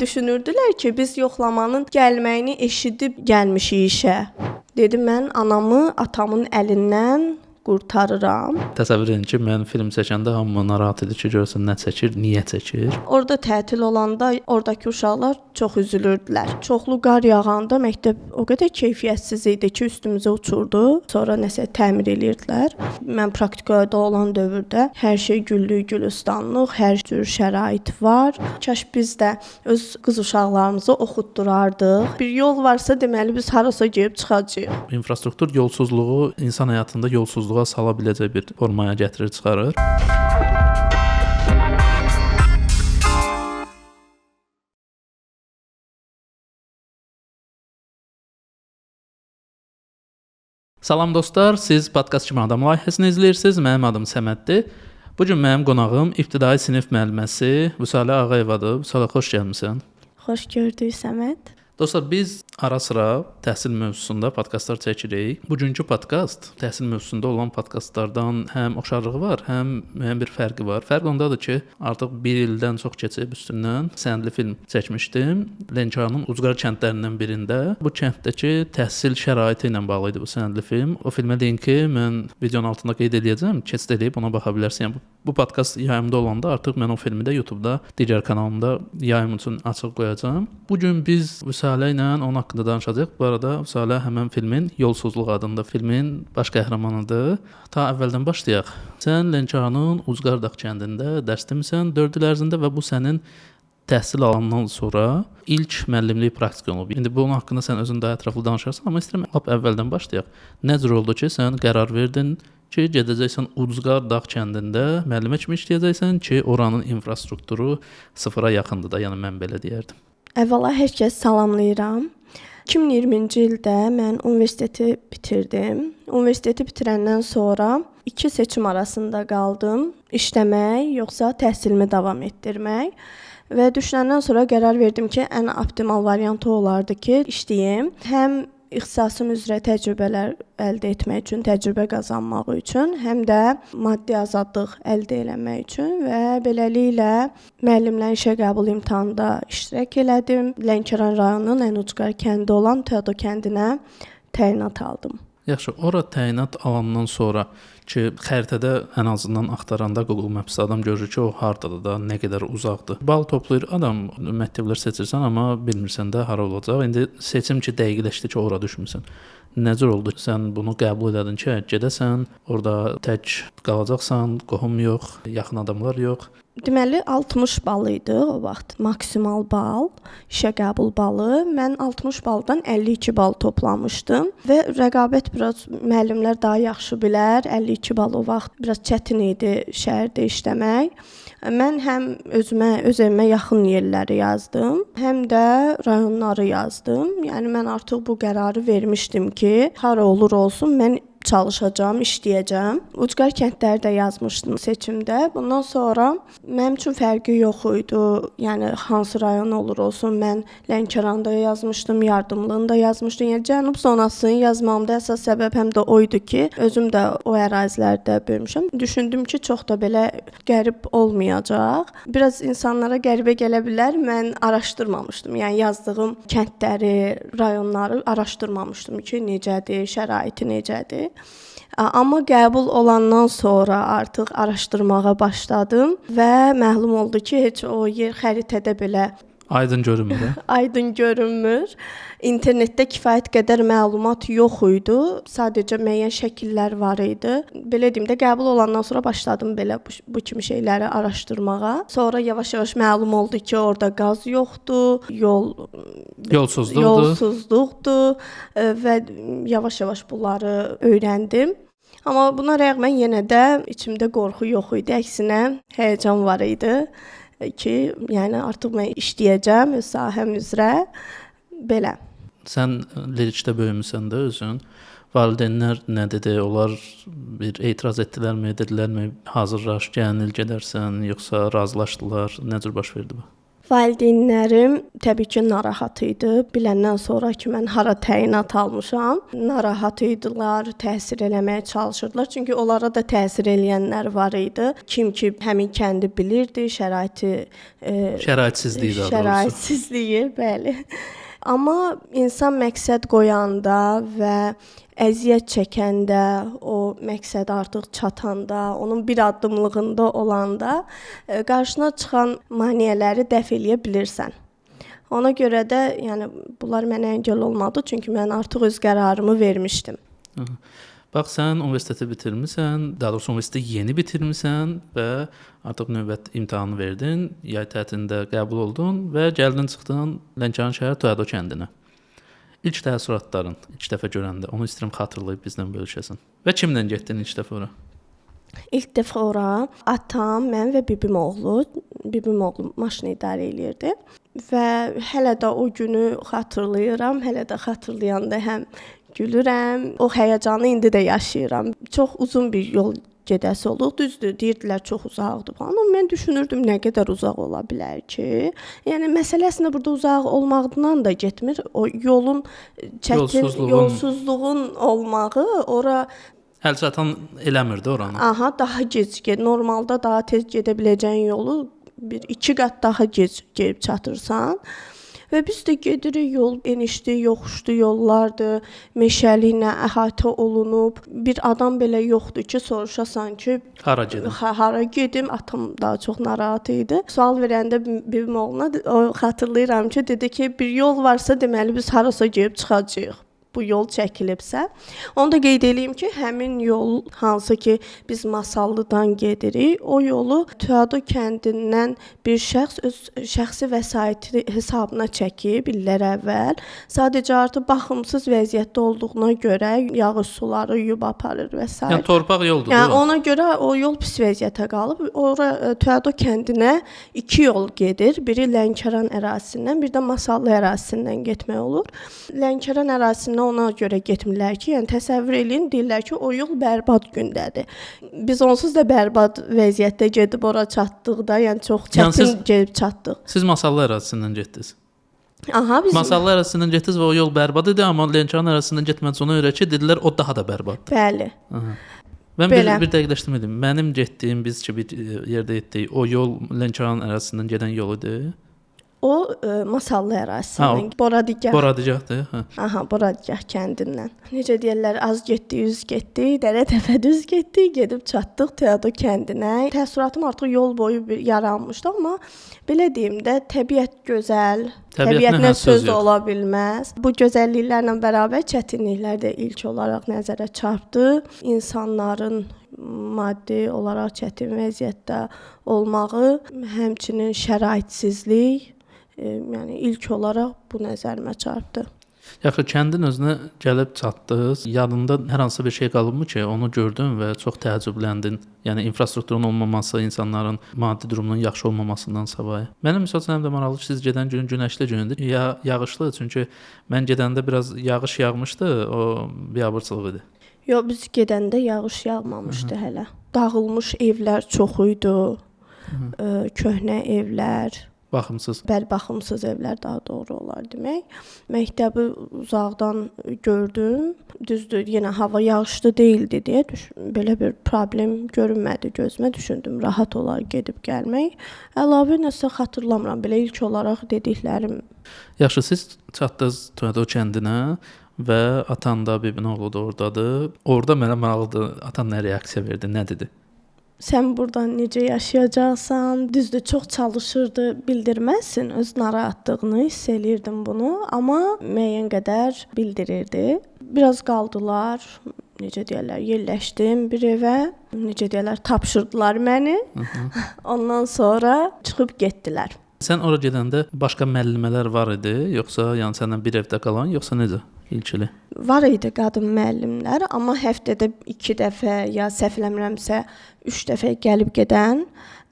Düşünürdülər ki, biz yoxlamanın gəlməyini eşidib gəlmişik işə. Dedim mən anamı atamın əlindən qurtarıram. Təsəvvür edin ki, mən film çəkəndə hamı narahat edir ki, görsən nə çəkir, niyə çəkir? Orada tətil olanda oradakı uşaqlar çox üzülürdülər. Çoxlu qar yağanda məktəb o qədər keyfiyyətsiz idi ki, üstümüzə uçurdu. Sonra nəsə təmir eləyirdilər. Mən praktikada olan dövrdə hər şey güllük gülistanlıq, hər cür şərait var. Kaş biz də öz qız uşaqlarımızı oxutdurardıq. Bir yol varsa deməli biz harasa gedib çıxacağıq. İnfrastruktur yolsuzluğu insan həyatında yolsuzluğa sala biləcək bir formaya gətirir, çıxarır. Salam dostlar, siz Podkast Kimi Adam layihəsini izləyirsiniz. Mənim adım Səməddir. Bu gün mənim qonağım ibtidai sinif müəlliməsi Vüsalə Ağayevadır. Vüsalə, xoş gəlmisən. Xoş gördük Səməd. Dostlar, biz ara-sıra təhsil mövzusunda podkastlar çəkirik. Bugünkü podkast təhsil mövzusunda olan podkastlardan həm oxşarlığı var, həm müəyyən bir fərqi var. Fərq ondadır ki, artıq 1 ildən çox keçib üstündən sənədli film çəkmişdim. Lənkəranın ucqar kəndlərindən birində. Bu kənddəki təhsil şəraiti ilə bağlı idi bu sənədli film. O filmə linki mən videonun altında qeyd edəcəm. Keçid edib ona baxa bilərsən. Yəni, bu podkast yayımda olanda artıq mən o filmi də YouTube-da, digər kanalımda yayım üçün açıq qoyacağam. Bu gün biz Vüsalə ilə onun haqqında danışacağıq. Bu arada Vüsalə həmin filmin Yolsuzluq adında filmin baş qəhrəmanıdır. Ta əvvəldən başlayaq. Sən Lənkəranın Ucqardağ kəndində dərs demirsən 4 il ərzində və bu sənin təhsil alandan sonra ilk müəllimlik praktikan olub. İndi bunun haqqında sən özün daha ətraflı danışarsan, amma istəyirəm lap əvvəldən başlayaq. Nə cür oldu ki, sən qərar verdin ki, gedəcəksən Ucqardağ kəndində müəllimə kimi işləyəcəksən ki, oranın infrastrukturu sıfıra yaxındır da, yəni mən belə deyərdim. Əvvəla hər kəs salamlayıram. 2020-ci ildə mən universiteti bitirdim. Universiteti bitirəndən sonra 2 seçim arasında qaldım. İşləmək, yoxsa təhsilimi davam etdirmək. Və düşünəndən sonra qərar verdim ki, ən optimal variantı olardı ki, işləyim. Həm ixtisasım üzrə təcrübələr əldə etmək üçün, təcrübə qazanmaq üçün, həm də maddi azadlıq əldə etmək üçün və beləliklə müəllimlərin işə qəbul imtahanında iştirak elədim. Lənkəran rayonunun ən ucqar kəndi olan Teado kəndinə təyinat aldım. Yaxşı, ora təyinat alandan sonra ki, xəritədə ən azından axtaranda Google Maps-də adam görür ki, o hardadır da, nə qədər uzaqdır. Bal toplayır adam, məktəblər seçirsən, amma bilmirsən də hara olacaq. İndi seçim ki, dəqiqləşdi ki, ora düşmüsən. Nə cür oldu? Sən bunu qəbul edədin ki, gedəsən, orada tək qalacaqsan, qohum yox, yaxın adamlar yox. Deməli 60 bal idi o vaxt maksimal bal, işə qəbul balı. Mən 60 baldan 52 bal toplamışdım və rəqabət biraz müəllimlər daha yaxşı bilər. 52 bal o vaxt biraz çətin idi şəhərdə işləmək. Mən həm öz evimə yaxın yerləri yazdım, həm də rayonları yazdım. Yəni mən artıq bu qərarı vermişdim ki, hara olur olsun mən çalışacağam, işləyəcəm. Ucqar kəndləri də yazmışdım seçimdə. Bundan sonra mənim üçün fərqi yox idi. Yəni hansı rayon olur olsun, mən Lənkəranda yazmışdım, Yardımlığında yazmışdım. Yəni Cənub zonasını yazmamda əsas səbəb həm də o idi ki, özüm də o ərazilərdə böyümüşəm. Düşündüm ki, çox da belə qərib olmayacaq. Biraz insanlara qəribə gələ bilər. Mən araşdırmamışdım. Yəni yazdığım kəndləri, rayonları araşdırmamışdım ki, necədir, şəraiti necədir. Amma qəbul olandan sonra artıq araşdırmağa başladım və məlum oldu ki, heç o yer xəritədə belə Aydın görünmür. Aydın görünmür. İnternetdə kifayət qədər məlumat yox idi. Sadəcə müəyyən şəkillər var idi. Belə deyim də, qəbul olandan sonra başladım belə bu kimi şeyləri araşdırmağa. Sonra yavaş-yavaş məlum oldu ki, orada qaz yoxdur, yolsuzluqdur və yavaş-yavaş bunları öyrəndim. Amma buna rəğmən yenə də içimdə qorxu yox idi. Əksinə həyəcan var idi ki, yəni artıq mən işləyəcəm öz sahəm üzrə belə. Sən Lerikdə böyümüsən də özün. Valideynlər nə dedi? Onlar bir etiraz etdilərmi, dedilərmi hazırlaş, gəlin il gedərsən, yoxsa razılaşdılar? Nə cür baş verdi bu? Valideynlərim təbii ki, narahat idi. Biləndən sonra ki, mən hara təyinat almışam, narahat idilər, təsir eləməyə çalışırdılar. Çünki onlara da təsir eləyənlər var idi. Kim ki, həmin kəndi bilirdi, şəraitsizliyi də şəraitsizliyi, bəli. Amma insan məqsəd qoyanda və əziyyət çəkəndə, o məqsəd artıq çatanda, onun bir addımlığında olanda qarşına çıxan maneələri dəf eləyə bilirsən. Ona görə də, yəni bunlar mənə əngəl olmadı, çünki mən artıq öz qərarımı vermişdim. Bax, sən universiteti bitirmisən, daha doğrusu universiteti yeni bitirmisən və artıq növbət imtahanı verdin, yay tətilində qəbul oldun və gəldin çıxdın Lənkəran şəhər Tuado kəndinə. İlk təəssüratların, ilk dəfə görəndə, onu istəyirəm xatırlayıb bizlə bölüşəsən. Və kimlə getdin ilk dəfə ora? İlk dəfə ora atam, mən və bibim oğlu maşın idarə eləyirdi və hələ də o günü xatırlayıram, hələ də xatırlayanda həm gülürəm, o həyəcanı indi də yaşayıram. Çox uzun bir yol gedəsi olduq, düzdür, deyirdilər çox uzaqdır falan, amma mən düşünürdüm nə qədər uzaq ola bilər ki. Yəni məsələ əslində burada uzaq olmaqdan da getmir, o yolun çətin, yolsuzluğun olmağı ora həll çatan eləmirdi oranı. Aha, daha gec normalda daha tez gedə biləcəyin yolu 1-2 qat daha gec gedib çatırsan. Və biz də gedirik, yol enişli, yoxuşlu yollardır, meşəliklə əhatə olunub. Bir adam belə yoxdur ki, soruşasan ki, hara gedim? Hara gedim? Atam daha çox narahat idi. Sual verəndə bibim oğluna xatırlayıram ki, dedi ki, bir yol varsa deməli biz harasa gedib çıxacağıq. Bu yol çəkilibsə. Onu da qeyd edeyim ki, həmin yol hansı ki biz Masallıdan gedirik, o yolu Tuado kəndindən bir şəxs öz şəxsi vəsaiti hesabına çəkib illər əvvəl. Sadəcə artıq baxımsız vəziyyətdə olduğuna görə yağış suları yuyub aparır və s. Yəni torpaq yoldur. Yəni ona görə o yol pis vəziyyətə qalıb. Ora Tuado kəndinə 2 yol gedir. Biri Lənkəran ərazisindən, bir də Masallı ərazisindən getmək olur. Lənkəran ərazisindən ona görə getmirlər ki, yəni təsəvvür eləyin, deyirlər ki, o yol bərbad gündədir. Biz onsuz da bərbad vəziyyətdə gedib ora çatdıqda, yəni çox çətin gedib çatdıq. Siz Masallı ərazisindən getdiniz. Aha, biz Masallı ərazisindən getdiniz və o yol bərbad idi, amma Lənkəran ərazisindən getmədiz ona görə ki, dedilər o daha da bərbad. Bəli. Aha. Mən bir dəqiqləşdirmədim. Mənim getdiyim, biz ki bir yerdə etdik, o yol Lənkəran ərazisindən gedən yol idi. O Masallı ərazisindən, Boradigahdır. Aha, Boradigah kəndindən. Necə deyirlər, az getdi, üz getdi, dərə təpə düz getdi, gedib çatdıq Tuado kəndinə. Təəssüratım artıq yol boyu yaranmışdı, amma belə deyim də, təbiət gözəl, təbiətlə söz ola bilməz. Bu gözəlliklərlə bərabər çətinliklər də ilk olaraq nəzərə çarpdı. İnsanların maddi olaraq çətin vəziyyətdə olmağı, həmçinin şəraitsizlik, yəni ilk olaraq bu nəzərimə çarpdı. Yaxşı, kəndin özünə gəlib çatdınız. Yadında hər hansı bir şey qalıbmı ki, onu gördün və çox təəccübləndin? Yəni infrastrukturun olmaması, insanların maddi durumunun yaxşı olmamasından savayı. Mənim məsələn də maraqlı ki, siz gedən gün günəşli gündür, ya yağışlı, çünki mən gedəndə biraz yağış yağmışdı, o biabırçılıq idi. Yox, biz gedəndə yağış yağmamışdı hələ. Dağılmış evlər çox idi. Köhnə evlər. Baxımsız. Bəli, baxımsız evlər daha doğru olar demək. Məktəbi uzaqdan gördüm. Düzdür, yenə hava yağışlı değildi deyə belə bir problem görünmədi gözümə. Düşündüm, rahat olar gedib gəlmək. Əlavə nəsə xatırlamıram. Belə ilk olaraq dediklərim. Yaxşı, siz çatdınız Tuado kəndinə və atan da, bibin oğlu da oradadır. Orada mənə maraqlıdır, atan nə reaksiya verdi, nə dedi? Sən buradan necə yaşayacaqsan, düzdür, çox çalışırdı, bildirməsin, öz narahatlığını hiss eləyirdim bunu, amma müəyyən qədər bildirirdi. Biraz qaldılar, necə deyirlər, yerləşdim bir evə, necə deyirlər, tapşırdılar məni. Ondan sonra çıxıb getdilər. Sən ora gedəndə başqa müəllimələr var idi, yoxsa yəni səndən bir evdə qalan, yoxsa necə? İlçili. Var idi qadın müəllimlər, amma həftədə 2 dəfə ya səhv eləmirəmsə 3 dəfə gəlib gedən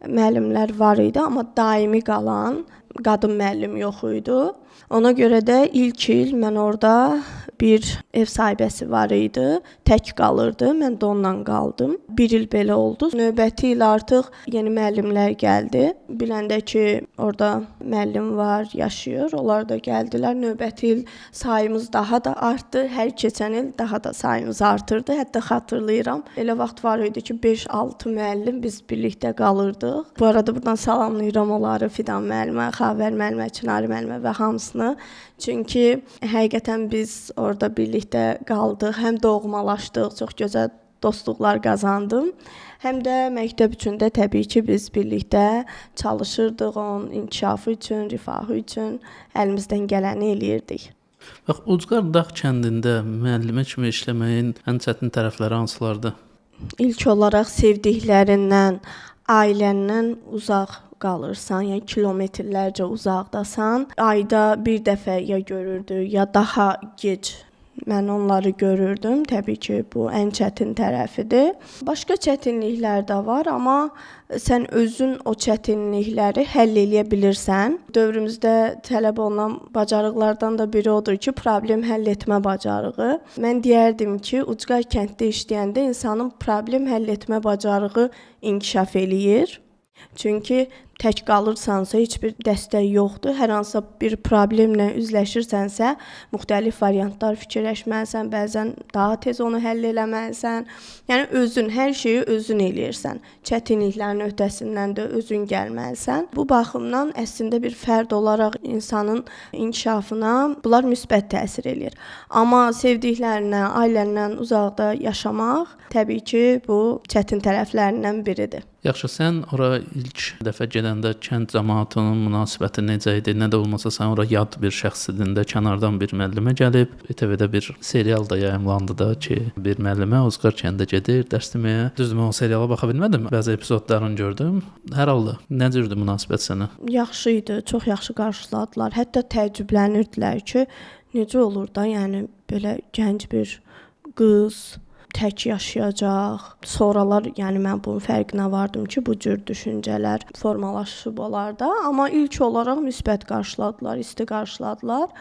müəllimlər var idi, amma daimi qalan qadın müəllim yox idi. Ona görə də ilk il mən orada bir ev sahibəsi var idi, tək qalırdı. Mən də onunla qaldım. 1 il belə oldu. Növbəti il artıq yeni müəllimlər gəldi. Biləndə ki, orada müəllim var, yaşayır. Onlar da gəldilər. Növbəti il sayımız daha da artdı. Hər keçən il daha da sayımız artırdı. Hətta xatırlayıram, elə vaxt var idi ki, 5-6 müəllim biz birlikdə qalırdıq. Bu arada buradan salamlayıram onları, Fidan müəllimə, Xavər müəllimə, Çinari müəllimə və hamısını. Çünki həqiqətən biz orada birlikdə qaldıq, həm doğmalaşdıq, çox gözəl dostluqlar qazandım. Həm də məktəb üçün də təbii ki, biz birlikdə çalışırdıq, onun inkişafı üçün, rifahı üçün əlimizdən gələni eləyirdik. Bax, Ucqar Dağ kəndində müəllimə kimi işləməyin ən çətin tərəfləri hansılardır? İlk olaraq sevdiklərindən, ailəndən uzaq qalırsan, yəni kilometrlərcə uzaqdasan. Ayda bir dəfə ya görürdü, ya daha gec mən onları görürdüm. Təbii ki, bu ən çətin tərəfidir. Başqa çətinliklər də var, amma sən özün o çətinlikləri həll edə bilirsən. Dövrümüzdə tələb olunan bacarıqlardan da biri odur ki, problem həll etmə bacarığı. Mən deyərdim ki, Ucqar kənddə işləyəndə insanın problem həll etmə bacarığı inkişaf eləyir. Çünki tək qalırsansa, heç bir dəstək yoxdur. Hər hansısa bir problemlə üzləşirsənsə, müxtəlif variantlar fikirləşməlisən, bəzən daha tez onu həll eləməlisən. Yəni özün, hər şeyi özün eləyirsən. Çətinliklərin öhdəsindən də özün gəlməlisən. Bu baxımdan əslində bir fərd olaraq insanın inkişafına bunlar müsbət təsir eləyir. Amma sevdiklərindən, ailəndən uzaqda yaşamaq təbii ki, bu çətin tərəflərindən biridir. Yaxşı, sən ora ilk dəfə gedəndə kənd cəmaatının münasibəti necə idi? Nə də olmasa sən ora yad bir şəxs idində, kənardan bir müəllimə gəlib, TV-də bir serial da yayımlandı da ki, bir müəllimə Ucqar kəndə gedir dərs deməyə. Düzdür, mən o seriala baxa bilmədim. Bəzi epizodlarını gördüm. Hər halda nə cürdür münasibət sənə? Yaxşı idi, çox yaxşı qarşıladılar. Hətta təəccüblənirdilər ki, necə olur da, yəni belə gənc bir qız tək yaşayacaq. Sonralar, yəni mən bunun fərqinə vardım ki, bu cür düşüncələr formalaşıb olar da, amma ilk olaraq müsbət qarşıladılar, isti qarşıladılar.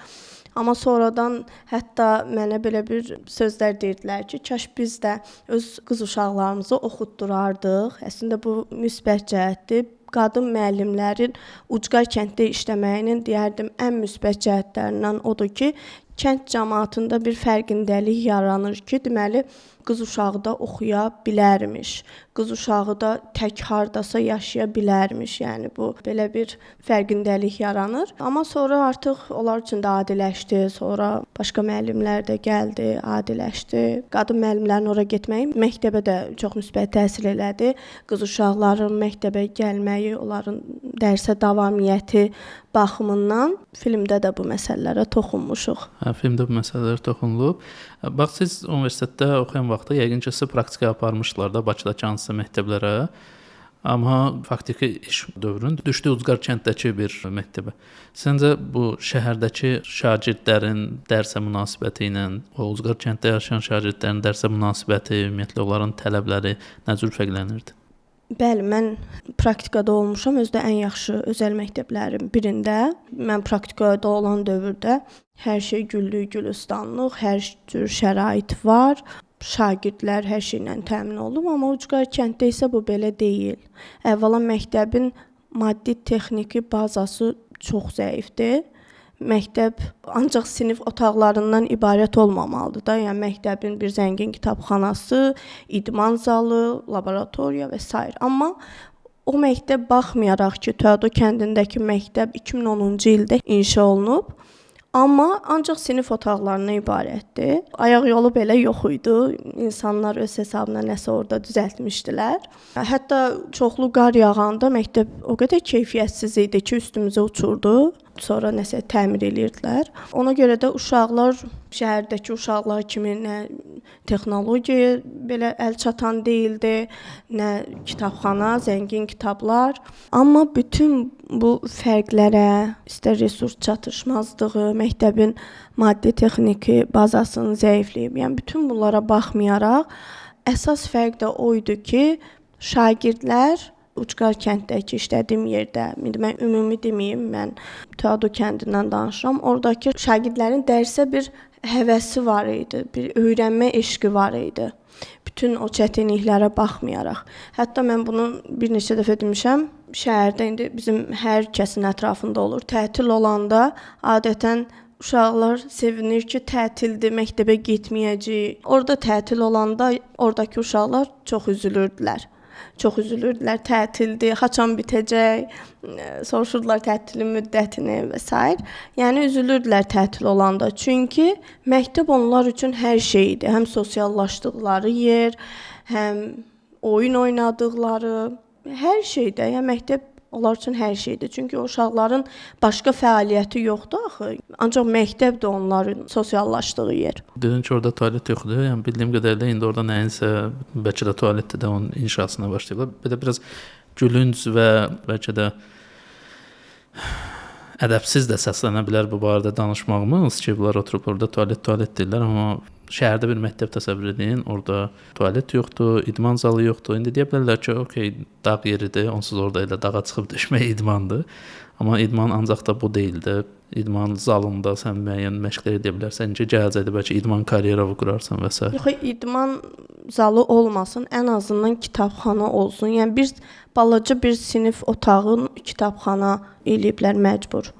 Amma sonradan hətta mənə belə bir sözlər deyirdilər ki, kaş biz də öz qız uşaqlarımızı oxutdurardıq. Əslində bu müsbət cəhətdir. Qadın müəllimlərin Ucqar kənddə işləməyinin deyərdim ən müsbət cəhətlərindən odur ki, kənd cəmaatında bir fərqindəlik yaranır ki, deməli qız uşağı da oxuya bilərmiş. Qız uşağı da tək hardasa yaşaya bilərmiş. Yəni bu belə bir fərqindəlik yaranır. Amma sonra artıq onlar üçün də adiləşdi. Sonra başqa müəllimlər də gəldi, adiləşdi. Qadın müəllimlərin ora getməyi məktəbə də çox müsbət təsir elədi. Qız uşaqların məktəbə gəlməyi, onların dərsə davamiyyəti baxımından filmdə də bu məsələlərə toxunmuşuq. Filmdə bu məsələlərə toxunulub. Bax, siz universitetdə oxuyan vaxtda yəqin ki, siz praktika aparmışlar da Bakıdakı hansısa məktəblərə. Amma faktiki iş dövrün düşdü Ucqar kənddəki bir məktəbə. Səncə bu şəhərdəki şagirdlərin dərsə münasibəti ilə o Ucqar kənddə yaşayan şagirdlərin dərsə münasibəti, ümumiyyətlə onların tələbləri nə cür fərqlənirdi? Bəli, mən praktikada olmuşam, özdə ən yaxşı özəl məktəblərin birində. Mən praktikada olan dövrdə hər şey güllük, gülistanlıq, hər cür şərait var. Şagirdlər hər şeylə təmin olunub, amma Ucqar kənddə isə bu belə deyil. Əvvəla məktəbin maddi texniki bazası çox zəifdir. Məktəb ancaq sinif otaqlarından ibarət olmamalıdır da. Yəni məktəbin bir zəngin kitabxanası, idman zalı, laboratoriya və s. Amma o məktəb baxmayaraq ki, Tədo kəndindəki məktəb 2010-cu ildə inşa olunub, amma ancaq sinif otaqlarından ibarətdir. Ayaq yolu belə yox idi. İnsanlar öz hesabına nəsə orada düzəltmişdilər. Hətta çoxlu qar yağanda məktəb o qədər keyfiyyətsiz idi ki, üstümüzə uçurdu. Sonra nəsə təmir edirdilər. Ona görə də uşaqlar şəhərdəki uşaqlar kimi nə texnologiya belə əl çatan deyildi, nə kitabxana, zəngin kitablar. Amma bütün bu fərqlərə, istər resurs çatışmazlığı, məktəbin maddi texniki bazasının zəifliyi, yəni bütün bunlara baxmayaraq əsas fərq də o idi ki, şagirdlər Ucqar kənddəki işlədiyim yerdə, mən ümumi deməyim, mən Teado kəndindən danışıram. Oradakı şagirdlərin dərsə bir həvəsi var idi, bir öyrənmə eşqi var idi. Bütün o çətinliklərə baxmayaraq. Hətta mən bunu bir neçə dəfə demişəm. Şəhərdə indi bizim hər kəsin ətrafında olur. Tətil olanda adətən uşaqlar sevinir ki, tətildir, məktəbə getməyəcək. Orada tətil olanda oradakı uşaqlar çox üzülürdülər. Çox üzülürdülər, tətildir, haçan bitəcək, soruşurdular tətilin müddətini və s. Yəni üzülürdülər tətil olanda. Çünki məktəb onlar üçün hər şey idi. Həm sosiallaşdıqları yer, həm oyun oynadıqları, hər şeydə. Yəni məktəb onlar üçün hər şeydir. Çünki o uşaqların başqa fəaliyyəti yoxdur axı. Ancaq məktəb də onların sosiallaşdığı yer. Dedin ki, orada tualet yoxdur. Yəni bildiyim qədərilə indi orada nəyinsə bəlkə də tualetdə də onun inşasına başlayıblar. Bir də biraz gülünc və bəlkə də ədəbsiz də səslənə bilər bu barədə danışmağımız ki, bunlar oturub orada tualet deyirlər, amma şəhərdə bir məktəb təsəvvür edin, orada tualet yoxdur, idman zalı yoxdur. İndi deyə bilərlər ki, okey, dağ yeridir, onsuz orada elə dağa çıxıb düşmək idmandır. Amma idman ancaq da bu deyildi. İdman zalında sən müəyyən məşqlər edə bilərsən ki, gələcəkdə bəlkə idman karyeralı qurarsan və s. Yox, idman zalı olmasın, ən azından kitabxana olsun. Yəni bir balaca bir sinif otağın kitabxana eləyiblər məcbur.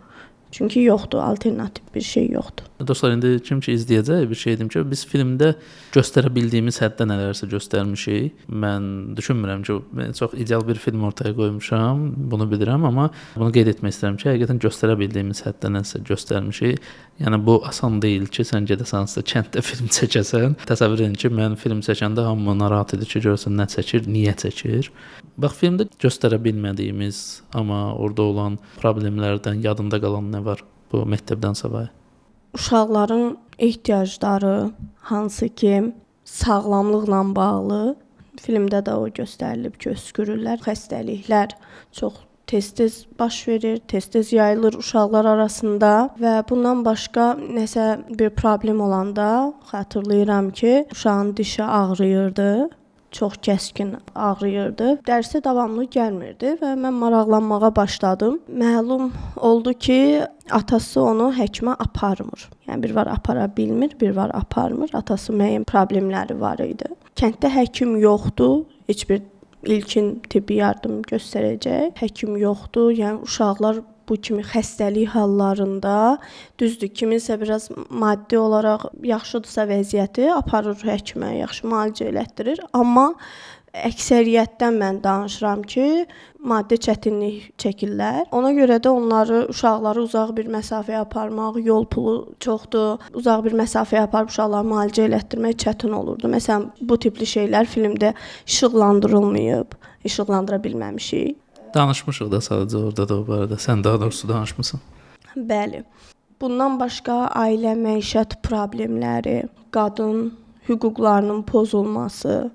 Çünki yoxdur, alternativ bir şey yoxdur. Dostlar, indi kim ki izləyəcək bir şey dedim ki, biz filmdə göstərə bildiyimiz həddə nələrsə göstərmişik. Mən düşünmürəm ki, çox ideal bir film ortaya qoymuşam, bunu bilirəm, amma bunu qeyd etmək istəyirəm ki, həqiqətən göstərə bildiyimiz həddə nəsə göstərmişik. Yəni bu asan deyil ki, sən gedəsən kənddə film çəkəsən. Təsəvvür edin ki, mən film çəkəndə hamı narahat edir ki, görsən nə çəkir, niyə çəkir. Bax, filmdə göstərə bilmədiyimiz, amma orada olan problemlərdən yadında qalan nə var bu məktəbdən savayı? Uşaqların ehtiyacları, hansı ki sağlamlıqla bağlı, filmdə də o göstərilib ki, öskürürlər. Xəstəliklər çox tez-tez baş verir, tez-tez yayılır uşaqlar arasında və bundan başqa nəsə bir problem olanda xatırlayıram ki, uşağın dişi ağrıyırdı. Çox kəskin ağrıyırdı. Dərsə davamlı gəlmirdi və mən maraqlanmağa başladım. Məlum oldu ki, atası onu həkimə aparmır. Yəni bir var apara bilmir, bir var aparmır. Atası müəyyən problemləri var idi. Kənddə həkim yoxdur. Heç bir ilkin tibbi yardım göstərəcək həkim yoxdur. Yəni uşaqlar bu kimi xəstəlik hallarında, düzdür, kiminsə biraz maddi olaraq yaxşıdırsa vəziyyəti, aparır həkimə, yaxşı müalicə elətdirir. Amma əksəriyyətdən mən danışıram ki, maddi çətinlik çəkirlər. Ona görə də onları, uşaqları uzaq bir məsafəyə aparmaq, yol pulu çoxdur. Uzaq bir məsafəyə aparıb uşaqları müalicə elətdirmək çətin olurdu. Məsələn, bu tipli şeylər filmdə işıqlandırılmayıb, işıqlandıra bilməmişik. Danışmışıq da sadəcə orada da o barədə. Sən daha doğrusu danışmısan. Bəli. Bundan başqa ailə məişət problemləri, qadın hüquqlarının pozulması,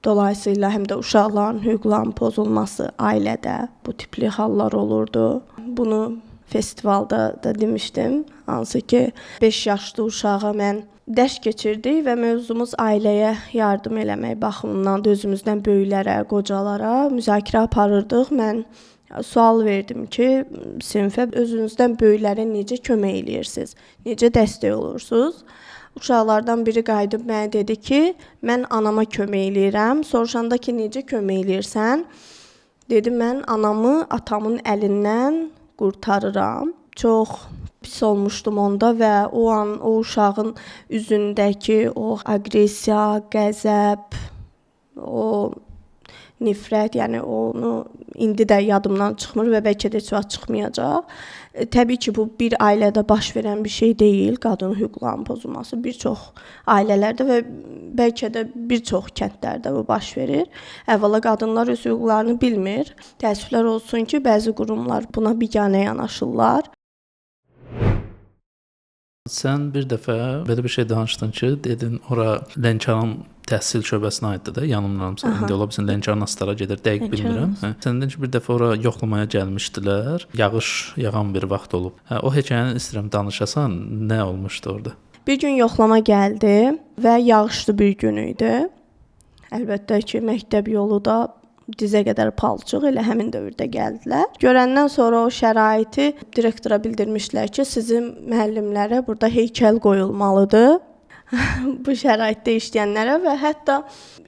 dolayısıyla həm də uşaqların hüquqlarının pozulması ailədə bu tipli hallar olurdu. Bunu festivalda da demişdim. Hansı ki 5 yaşlı uşağa mən dərs keçirdik və mövzumuz ailəyə yardım eləmək baxımından da özümüzdən böyüklərə, qocalara müzakirə aparırdıq. Mən sual verdim ki, sinifə özünüzdən böyüklərə necə kömək eləyirsiniz? Necə dəstək olursunuz? Uşaqlardan biri qayıdıb mənə dedi ki, mən anama kömək eləyirəm. Soruşanda ki, necə kömək eləyirsən? Dedim, mən anamı atamın əlindən qurtarıram. Çox pis olmuşdum onda və o an o uşağın üzündəki o aqressiya, qəzəb, o nifrət, yəni onu indi də yadımdan çıxmır və bəlkə də heç vaxt çıxmayacaq. Təbii ki, bu bir ailədə baş verən bir şey deyil, qadın hüquqlarının pozulması. Bir çox ailələrdə və bəlkə də bir çox kəndlərdə bu baş verir. Əvvəla qadınlar öz hüquqlarını bilmir. Təəssüflər olsun ki, bəzi qurumlar buna biganə yanaşırlar. Sən bir dəfə belə bir şey danışdın ki, dedin ora Lənkəran təhsil şöbəsinə aiddir də, yanılmıramsa. İndi ola bilsin Lənkəran Astara gedir, dəqiq bilmirəm. Sən dedin ki, bir dəfə ora yoxlamaya gəlmişdilər. Yağış yağan bir vaxt olub. O hekayəni istəyirəm danışasan, nə olmuşdu orada? Bir gün yoxlama gəldi və yağışlı bir gün idi. Əlbəttə ki, məktəb yolu da dizə qədər palçıq elə həmin dövrdə gəldilər. Görəndən sonra o şəraiti direktora bildirmişlər ki, sizin müəllimlərə burada heykəl qoyulmalıdır. Bu şəraitdə işləyənlərə və hətta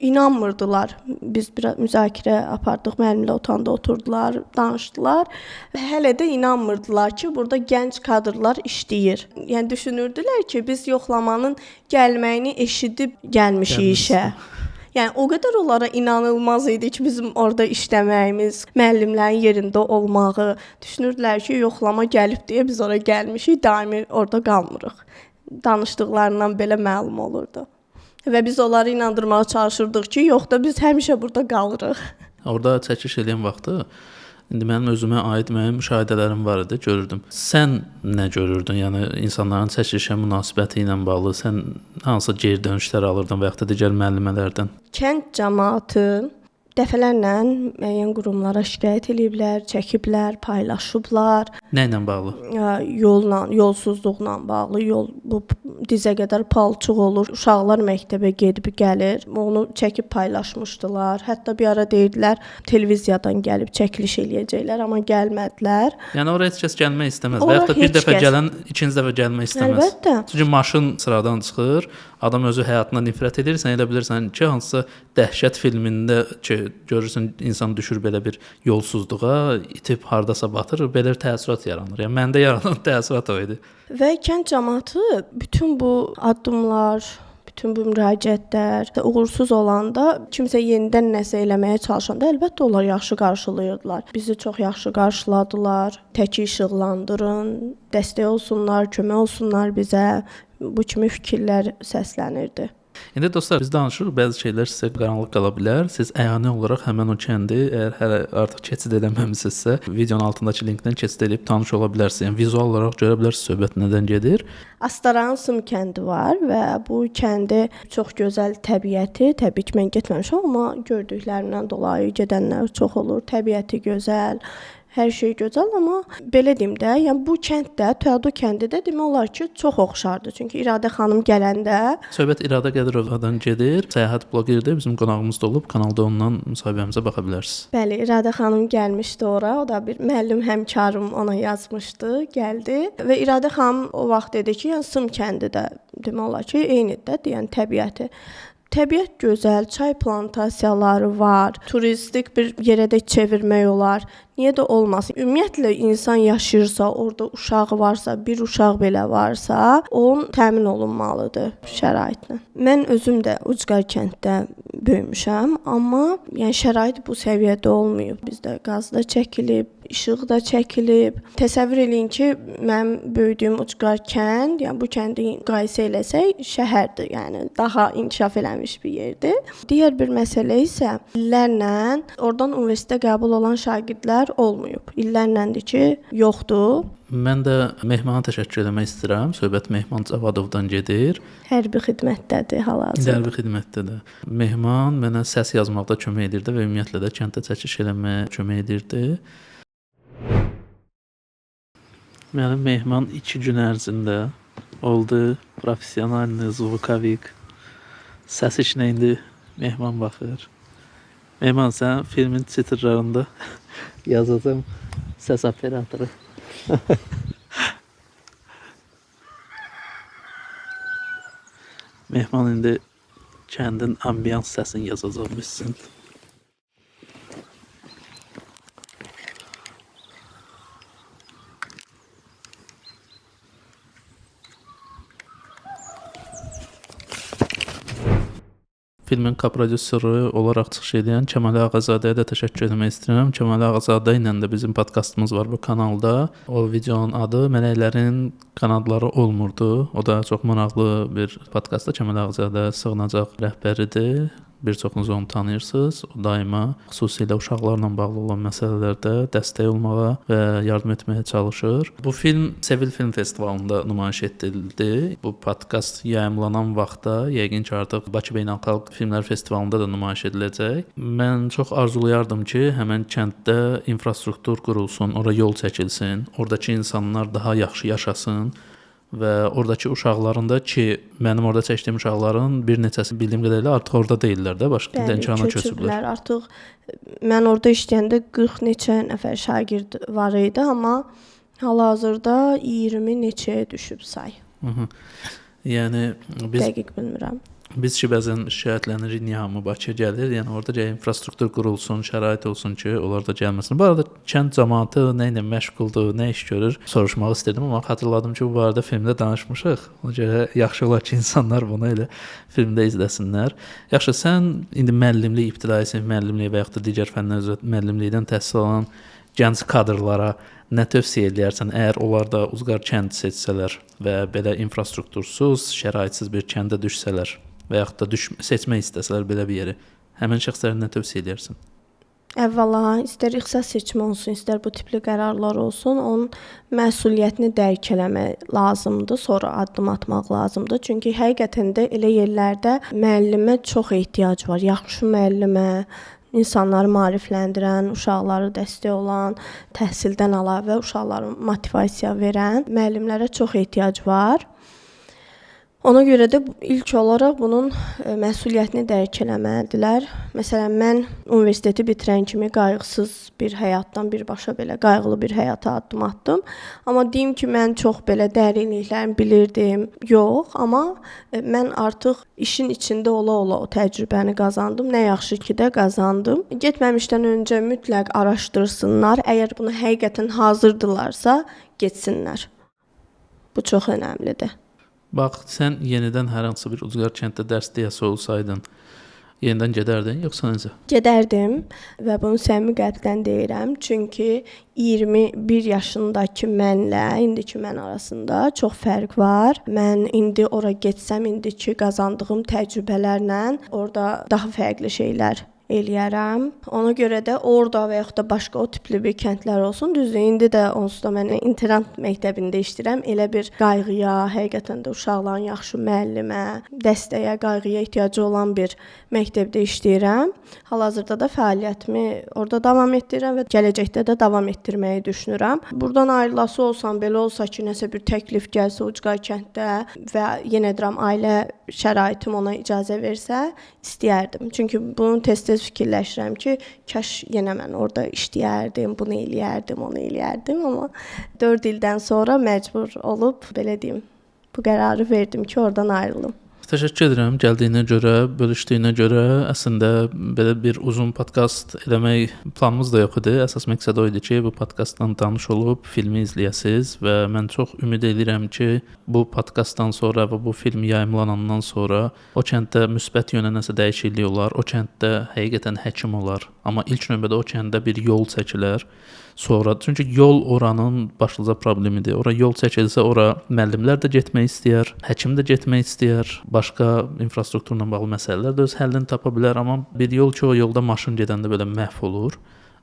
inanmırdılar. Biz bir müzakirə apardıq, müəllimlə otanda oturdular, danışdılar və hələ də inanmırdılar ki, burada gənc kadrlar işləyir. Yəni düşünürdülər ki, biz yoxlamanın gəlməyini eşidib gəlmişik işə. Yəni o qədər onlara inanılmaz idi ki, bizim orada işləməyimiz, müəllimlərin yerində olmağı, düşünürdülər ki, yoxlama gəlib deyə biz ora gəlmişik, daimi orada qalmırıq. Danışdıqlarından belə məlum olurdu. Və biz onları inandırmağa çalışırdıq ki, yox da biz həmişə burada qalırıq. Orada çəkiş edən vaxtı indi mənim özümə aid müəyyən müşahidələrim var idi, görürdüm. Sən nə görürdün? Yəni insanların çəkilişə münasibəti ilə bağlı sən hansı geri dönüşlər alırdın və ya da digər müəllimələrdən? Kənd cəmaatı dəfələrlə müəyyən qurumlara şikayət ediblər, çəkiblər, paylaşıblar. Nə ilə bağlı? Yolla, yolsuzluqla bağlı. Yol bu dizə qədər palçıq olur. Uşaqlar məktəbə gedib gəlir. Onu çəkib paylaşmışdılar. Hətta bir ara deyirdilər, televiziyadan gəlib çəkiliş eləyəcəklər, amma gəlmədilər. Yəni oraya heç kəs gəlmək istəməz və ya da bir dəfə gələn ikinci dəfə gəlmək istəməz. Əlbəttə. Çünki maşın sıradan çıxır, adam özü həyatından nifrət edir, sən elə bilirsən ki, hansısa dəhşət filmində ki, görürsən insan düşür belə bir yolsuzluğa, itib hardasa batır, belə təəssürat yaranır. Yəni məndə yaranan təəssürat o idi. Və kənd cəmaatı bütün bu addımlar, bütün bu müraciətlər uğursuz olanda, kimsə yenidən nəsə eləməyə çalışanda əlbəttə onlar yaxşı qarşılayırdılar. Bizi çox yaxşı qarşıladılar. Təki işıqlandırın, dəstək olsunlar, kömək olsunlar bizə. Bu kimi fikirlər səslənirdi. İndi dostlar, biz danışırıq, bəzi şeylər sizə qaranlıq qala bilər. Siz əyani olaraq həmin o kəndi, əgər hələ artıq keçid eləməmisinizsə, videonun altındakı linkdən keçid edib tanış ola bilərsiniz. Yəni vizual olaraq görə bilərsiniz söhbət nədən gedir. Astaran Sım kəndi var və bu kəndi çox gözəl təbiəti, təbii ki mən getməmişəm, amma gördüklərimdən dolayı gedənlər çox olur. Təbiəti gözəl. Hər şey gözəl, amma belə deyim də, yəni bu kənd də, Teado kəndi də demək olar ki, çox oxşardı. Çünki İradə xanım gələndə söhbət İradə Qədirovadan gedir. Səyahət bloqeridir, bizim qonağımız da olub. Kanalda ondan müsahibəmizə baxa bilərsiniz. Bəli, İradə xanım gəlmişdi ora. O da bir müəllim həmkarım ona yazmışdı, gəldi və İradə xanım o vaxt dedi ki, yəni Sım kəndi də demək olar ki, eynidir də, yəni təbiəti. Təbiət gözəl, çay plantasiyaları var, turistik bir yerə də çevirmək olar. Niyə də olmasın? Ümumiyyətlə insan yaşayırsa, orada uşağı varsa, bir uşaq belə varsa, onun təmin olunmalıdır şəraitlə. Mən özüm də Ucqar kənddə böyümüşəm, amma yəni şərait bu səviyyədə olmayıb. Bizdə qaz da çəkilib, işıq da çəkilib. Təsəvvür eləyin ki, mənim böyüdüyüm Ucqar kənd, yəni bu kəndi müqayisə eləsək, şəhərdir, yəni daha inkişaf eləmiş bir yerdir. Digər bir məsələ isə illərlə oradan universitetə qəbul olan şagirdlər olmayıb. İllərləndir ki, yoxdur. Mən də Mehmana təşəkkür etmək istəyirəm. Söhbət Mehman Cavadovdan gedir. Hərbi xidmətdədir hal-hazırda. Hərbi xidmətdədir. Mehman mənə səs yazmaqda kömək edirdi və ümumiyyətlə də kənddə çəkiş eləməyə kömək edirdi. Mənim Mehman 2 gün ərzində oldu professionalni zvukovik. Səs işinə indi Mehman baxır. Mehman, sən filmin titrlərində yazacağım səs operatoru. Mehman indi kəndin ambiyans səsini yazacaqmışsın. Filmin koprodüseri olaraq çıxış edən Kəmal Ağazadəyə də təşəkkür etmək istəyirəm. Kəmal Ağazadə ilə də bizim podkastımız var bu kanalda. O videonun adı Mələklərin Qanadları Olmurdu. O da çox maraqlı bir podkastda. Kəmal Ağazadə sığınacaq rəhbəridir. Bir çoxunuz onu tanıyırsınız. O daima xüsusilə uşaqlarla bağlı olan məsələlərdə dəstək olmağa və yardım etməyə çalışır. Bu film Sevil Film Festivalında nümayiş etdirildi. Bu podkast yayımlanan vaxtda yəqin ki, artıq Bakı Beynəlxalq Filmlər Festivalında da nümayiş ediləcək. Mən çox arzulayardım ki, həmin kənddə infrastruktur qurulsun, ora yol çəkilsin, oradakı insanlar daha yaxşı yaşasın. və oradakı uşaqların da ki, mənim orada çəkdiyim uşaqların bir neçəsi bildiyim qədərilə artıq orada deyillər də, başqa imtahana köçüblər. Artıq mən orada işləyəndə 40 neçə nəfər şagird var idi, amma hal-hazırda 20 neçəyə düşüb say. Yəni biz dəqiq bilmirəm. Biz ki bəzən şikayətlənirik, niyə hamı Bakıya gəlir? Yəni orada infrastruktur qurulsun, şərait olsun ki, onlar da gəlməsin. Bu arada kənd cəmaəti nə ilə məşğuldur, nə iş görür soruşmaq istədim, amma xatırladım ki, bu barədə filmdə danışmışıq. Ona görə yaxşı olar ki, insanlar bunu elə filmdə izləsinlər. Yaxşı, sən indi müəllimlik, ibtidai sinif müəllimliyi və yaxud da digər fənlər üzrə müəllimlikdən təhsil alan gənc kadrlara nə tövsiyə edərsən, əgər onlar da Uzqar kənd seçsələr və belə infrastruktursuz, şəraitsiz bir kəndə düşsələr və yaxud da seçmək istəsələr belə bir yeri, həmin şəxslərə nə tövsiyə edərsən? Əvvəla, istər ixtisas seçimi olsun, istər bu tipli qərarlar olsun, onun məsuliyyətini dərk eləmək lazımdır, sonra addım atmaq lazımdır. Çünki həqiqətən də elə yerlərdə müəllimə çox ehtiyac var, yaxşı müəllimə, insanları maarifləndirən, uşaqları dəstək olan, təhsildən əlavə uşaqlara motivasiya verən müəllimlərə çox ehtiyac var. Ona görə də ilk olaraq bunun məsuliyyətini dərk eləməlidirlər. Məsələn, mən universiteti bitirən kimi qayğısız bir həyatdan birbaşa belə qayğılı bir həyata addım atdım. Amma deyim ki, mən çox belə dərinliklərini bilirdim. Yox, amma mən artıq işin içində ola-ola o təcrübəni qazandım. Nə yaxşı ki də qazandım. Getməmişdən öncə mütləq araşdırsınlar. Əgər bunu həqiqətən hazırdırlarsa, getsinlər. Bu çox önəmlidir. Bax, sən yenidən hər hansı bir Uzqar kənddə dərs deyəsi olsaydın, yenidən gedərdin, yoxsa necə? Gedərdim və bunu səmimi qəlbdən deyirəm. Çünki 21 yaşındakı mənlə indiki mən arasında çox fərq var. Mən indi ora getsəm, indiki qazandığım təcrübələrlə orada daha fərqli şeylər eləyərəm. Ona görə də orada və yaxud da başqa o tipli bir kəndlər olsun. Düzdür, indi də onsuz da mən internat məktəbində işləyirəm. Elə bir qayğıya, həqiqətən də uşaqların yaxşı müəllimə, dəstəyə, qayğıya ehtiyacı olan bir məktəbdə işləyirəm. Hal-hazırda da fəaliyyətimi orada davam etdirirəm və gələcəkdə də davam etdirməyi düşünürəm. Burdan ayrılası olsam, belə olsa ki, nəsə bir təklif gəlsə Ucqar kənddə və yenə deyirəm, ailə şəraitim ona icazə versə, istəyərdim. Çünki bunun tez-tez fikirləşirəm ki, kaş yenə mən orada işləyərdim, bunu eləyərdim, onu eləyərdim, amma 4 ildən sonra məcbur olub, belə deyim, bu qərarı verdim ki, oradan ayrılım. Təşəkkür edirəm gəldiyinə görə, bölüşdüyünə görə. Əslində belə bir uzun podkast eləmək planımız da yox idi. Əsas məqsəd o idi ki, bu podkastdan tanış olub filmi izləyəsiz və mən çox ümid edirəm ki, bu podkastdan sonra və bu film yayımlanandan sonra o kənddə müsbət yönə nəsə dəyişiklik olar, o kənddə həqiqətən həkim olar. Amma ilk növbədə o kəndə bir yol çəkilər. Sonra, çünki yol oranın başlıca problemidir. Ora yol çəkilsə, ora müəllimlər də getmək istəyər, həkim də getmək istəyər, başqa infrastrukturla bağlı məsələlər də öz həllini tapa bilər, amma bir yol ki, o yolda maşın gedəndə belə məhv olur.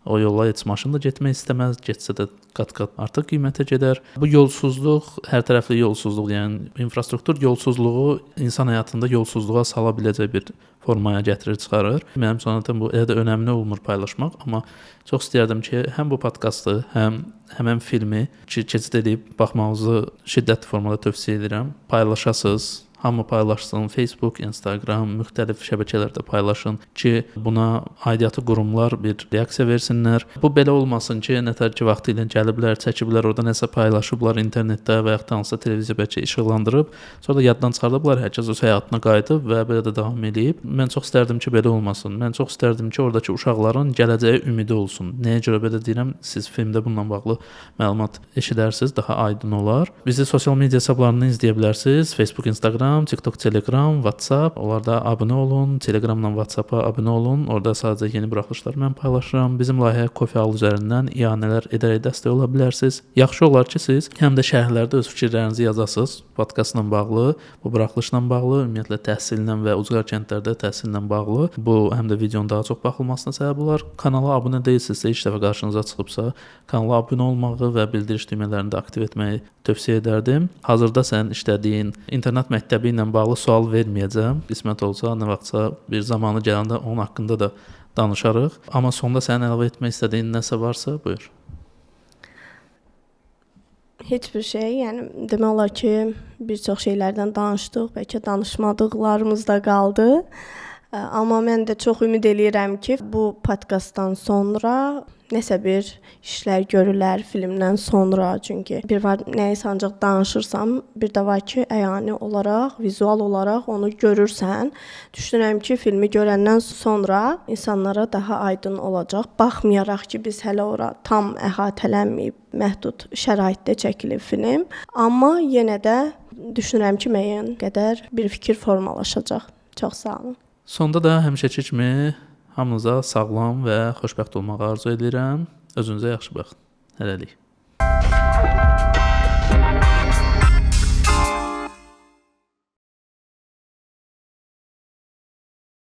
O yolla heç maşın da getmək istəməz, getsə də qat-qat artıq qiymətə gedər. Bu yolsuzluq, hər tərəfli yolsuzluq, yəni infrastruktur yolsuzluğu insan həyatında yolsuzluğa sala biləcək bir formaya gətirir, çıxarır. Mənim sonradan bu elə də önəmli olmur paylaşmaq, amma çox istəyərdim ki, həm bu podkastı, həmən filmi ki, keçid edib baxmağınızı şiddətli formada tövsiyə edirəm. Paylaşasınız. Hamı paylaşsın, Facebook, Instagram, müxtəlif şəbəkələrdə paylaşın ki, buna aidiyyatı qurumlar bir reaksiya versinlər. Bu belə olmasın ki, nətər ki, vaxtı ilə gəliblər, çəkiblər, orada nəsə paylaşıblar internetdə və yaxud da hansısa televiziya bəlkə işıqlandırıb, sonra da yaddan çıxardıblar, hər kəs öz həyatına qayıdıb və belə də davam edib. Mən çox istərdim ki, belə olmasın. Mən çox istərdim ki, oradakı uşaqların gələcəyə ümidi olsun. Nəyə görə belə deyirəm? Siz filmdə bununla bağlı məlumat eşidərsiniz, daha aydın olar. Bizi sosial media hesablarından izləyə bilərsiniz. Facebook, Instagram, TikTok, Telegram, WhatsApp. Onlarda abunə olun. Telegramla WhatsApp-a abunə olun. Orada sadəcə yeni buraxılışlar mən paylaşıram. Bizim layihəyə Coffee Hall üzərindən ianələr edərək dəstək ola bilərsiniz. Yaxşı olar ki, siz həm də şərhlərdə öz fikirlərinizi yazasınız. Podkastla bağlı, bu buraxılışla bağlı, ümumiyyətlə təhsillə və Ucqar kəndlərdə təhsillə bağlı. Bu həm də videonun daha çox baxılmasına səbəb olar. Kanala abunə deyilsinizsə, ilk dəfə qarşınıza çıxıbsa, kanala abunə olmağı və bildiriş düymələrini də aktiv etməyi tövsiyə edərdim. Hazırda sən işlədiyin internat məktəbi ilə bağlı sual verməyəcəm. Qismət olsa, nə vaxtsa bir zamanı gələndə onun haqqında da danışarıq. Amma sonda sənin əlavə etmək istədiyin nəsə varsa, buyur. Heç bir şey, yəni demək olar ki, bir çox şeylərdən danışdıq, bəlkə danışmadıqlarımız da qaldı. Amma mən də çox ümid eləyirəm ki, bu podkastdan sonra nəsə bir işlər görülər filmdən sonra, çünki bir var nəyisə ancaq danışırsam, bir də var ki, əyani olaraq, vizual olaraq onu görürsən. Düşünürəm ki, filmi görəndən sonra insanlara daha aydın olacaq. Baxmayaraq ki, biz hələ ora tam əhatələnməyib, məhdud şəraitdə çəkilib film, amma yenə də düşünürəm ki, müəyyən qədər bir fikir formalaşacaq. Çox sağ olun. Sonda da həmişəki kimi hamınıza sağlam və xoşbəxt olmağı arzu edirəm. Özünüzə yaxşı baxın. Hələlik.